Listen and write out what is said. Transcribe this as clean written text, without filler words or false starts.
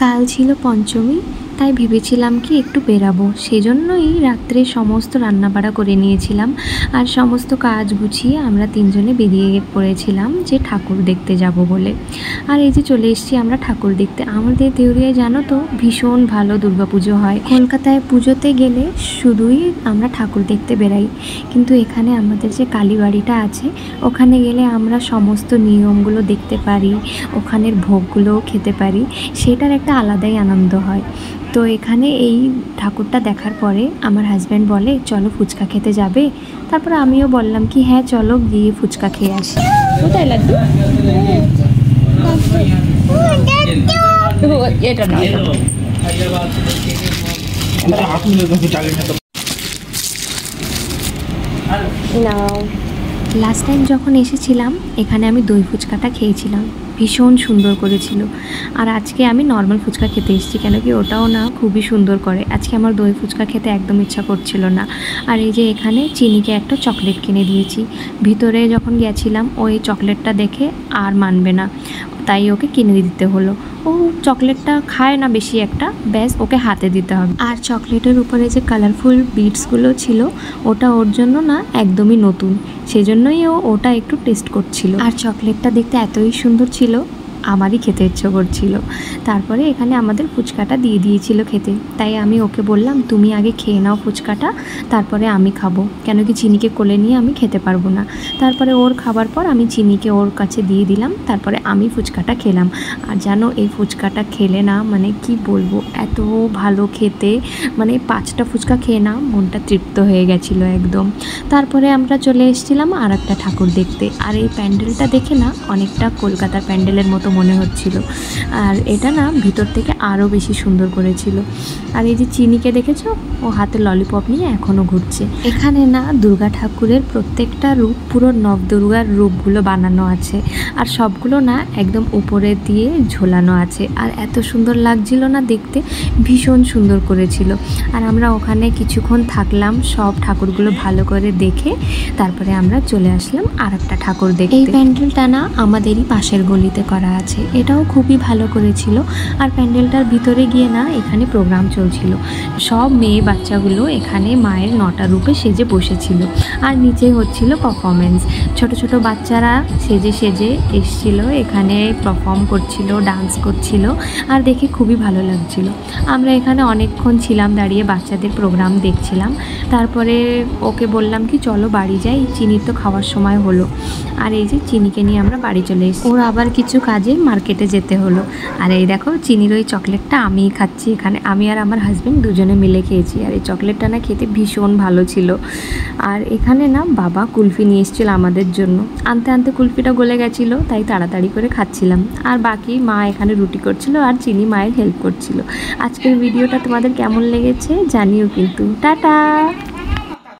কাল ছিল পঞ্চমী, তাই ভেবেছিলাম কি একটু বেরাবো, সেজন্যই রাত্রে সমস্ত রান্নাবাড়া করে নিয়েছিলাম আর সমস্ত কাজ গুছিয়ে আমরা তিনজনে বেরিয়ে পড়েছিলাম যে ঠাকুর দেখতে যাব বলে। আর এই যে চলে এসেছি আমরা ঠাকুর দেখতে। আমাদের দেউরিয়ায় জানো তো ভীষণ ভালো দুর্গাপুজো হয়। কলকাতায় পুজোতে গেলে শুধুই আমরা ঠাকুর দেখতে বেরাই, কিন্তু এখানে আমাদের যে কালীবাড়িটা আছে ওখানে গেলে আমরা সমস্ত নিয়মগুলো দেখতে পারি, ওখানের ভোগগুলোও খেতে পারি, সেটার একটা আলাদাই আনন্দ হয়। তো এখানে এই ঠাকুরটা দেখার পরে আমার হাজব্যান্ড বলে চলো ফুচকা খেতে যাবে। তারপর আমিও বললাম কি হ্যাঁ চলো গিয়ে ফুচকা খেয়ে আসি। কোথায় লাড্ডু? এটা না, লাস্ট টাইম যখন এসেছিলাম এখানে আমি দই ফুচকাটা খেয়েছিলাম, ভীষণ সুন্দর করেছিল। আর আজকে আমি নর্মাল ফুচকা খেতে এসেছি, কেন কি ওটাও না খুবই সুন্দর করে। আজকে আমার দই ফুচকা খেতে একদম ইচ্ছা করছিল না। আর এই যে এখানে চিনিকে একটা চকলেট কিনে দিয়েছি। ভিতরে যখন গেছিলাম ওই চকলেটটা দেখে আর মানবে না, তাই ওকে কিনে দিতে হলো। ও চকলেটটা খায় না বেশি একটা, ব্যাস ওকে হাতে দিতে হবে। আর চকলেটের উপরে যে কালারফুল বিটসগুলো ছিল ওটা ওর জন্য না একদমই নতুন, সেজন্যই ও ওটা একটু টেস্ট করছিল। আর চকলেটটা দেখতে এতই সুন্দর ছিল, আমারই খেতে ইচ্ছে করছিল। তারপরে এখানে আমাদের ফুচকাটা দিয়ে দিয়েছিল খেতে, তাই আমি ওকে বললাম তুমি আগে খেয়ে নাও ফুচকাটা, তারপরে আমি খাবো, কেন কি চিনিকে কোলে নিয়ে আমি খেতে পারবো না। তারপরে ওর খাবার পর আমি চিনিকে ওর কাছে দিয়ে দিলাম, তারপরে আমি ফুচকাটা খেলাম। আর জানো এই ফুচকাটা খেলে না মানে কি বলবো, এত ভালো খেতে, মানে 5টা ফুচকা খেয়ে না মনটা তৃপ্ত হয়ে গেছিলো একদম। তারপরে আমরা চলে এসেছিলাম আর একটা ঠাকুর দেখতে। আর এই প্যান্ডেলটা দেখে না অনেকটা কলকাতার প্যান্ডেলের মতো মনে হচ্ছিল, আর এটা না ভিতর থেকে আরও বেশি সুন্দর করেছিল। আর এই যে চিনিকে দেখেছো, ও হাতে ললিপপ নিয়ে এখনও ঘুরছে। এখানে না দুর্গা ঠাকুরের প্রত্যেকটা রূপ পুরো নবদুর্গার রূপগুলো বানানো আছে, আর সবগুলো না একদম উপরে দিয়ে ঝোলানো আছে। আর এত সুন্দর লাগছিল না দেখতে, ভীষণ সুন্দর করেছিল। আর আমরা ওখানে কিছুক্ষণ থাকলাম, সব ঠাকুরগুলো ভালো করে দেখে তারপরে আমরা চলে আসলাম আর একটা ঠাকুর দেখতে। এই প্যান্ডেলটা না আমাদেরই পাশের গলিতে করা আছে, এটাও খুবই ভালো করেছিল। আর প্যান্ডেলটার ভিতরে গিয়ে না এখানে প্রোগ্রাম চলছিল, সব মেয়ে বাচ্চাগুলো এখানে মায়ের 9টা রূপে সেজে বসেছিল, আর নিচে হচ্ছিল পারফরমেন্স। ছোট ছোট বাচ্চারা সেজে সেজে এসছিল, এখানে পারফর্ম করছিল, ডান্স করছিল, আর দেখে খুবই ভালো লাগছিল। আমরা এখানে অনেকক্ষণ ছিলাম দাঁড়িয়ে, বাচ্চাদের প্রোগ্রাম দেখছিলাম। তারপরে ওকে বললাম কি চলো বাড়ি যাই, চিনির তো খাওয়ার সময় হলো। আর এই যে চিনিকে নিয়ে আমরা বাড়ি চলে এসেছি, ওর আবার কিছু কাজে মার্কেটে যেতে হলো। আর এই দেখো চিনির ওই চকলেটটা আমিই খাচ্ছি, এখানে আমি আর আমার হাজব্যান্ড দুজনে মিলে খেয়েছি। আর এই চকলেটটা না খেতে ভীষণ ভালো ছিল। আর এখানে না বাবা কুলফি নিয়ে এসেছিল আমাদের জন্য, আনতে আনতে কুলফিটা গলে গেছিলো, তাই তাড়াতাড়ি করে খাচ্ছিলাম। আর বাকি মা এখানে রুটি করছিল আর চিনি মায়ের হেল্প করছিল। আজকের ভিডিওটা তোমাদের কেমন লেগেছে জানিও কিন্তু। টাটা।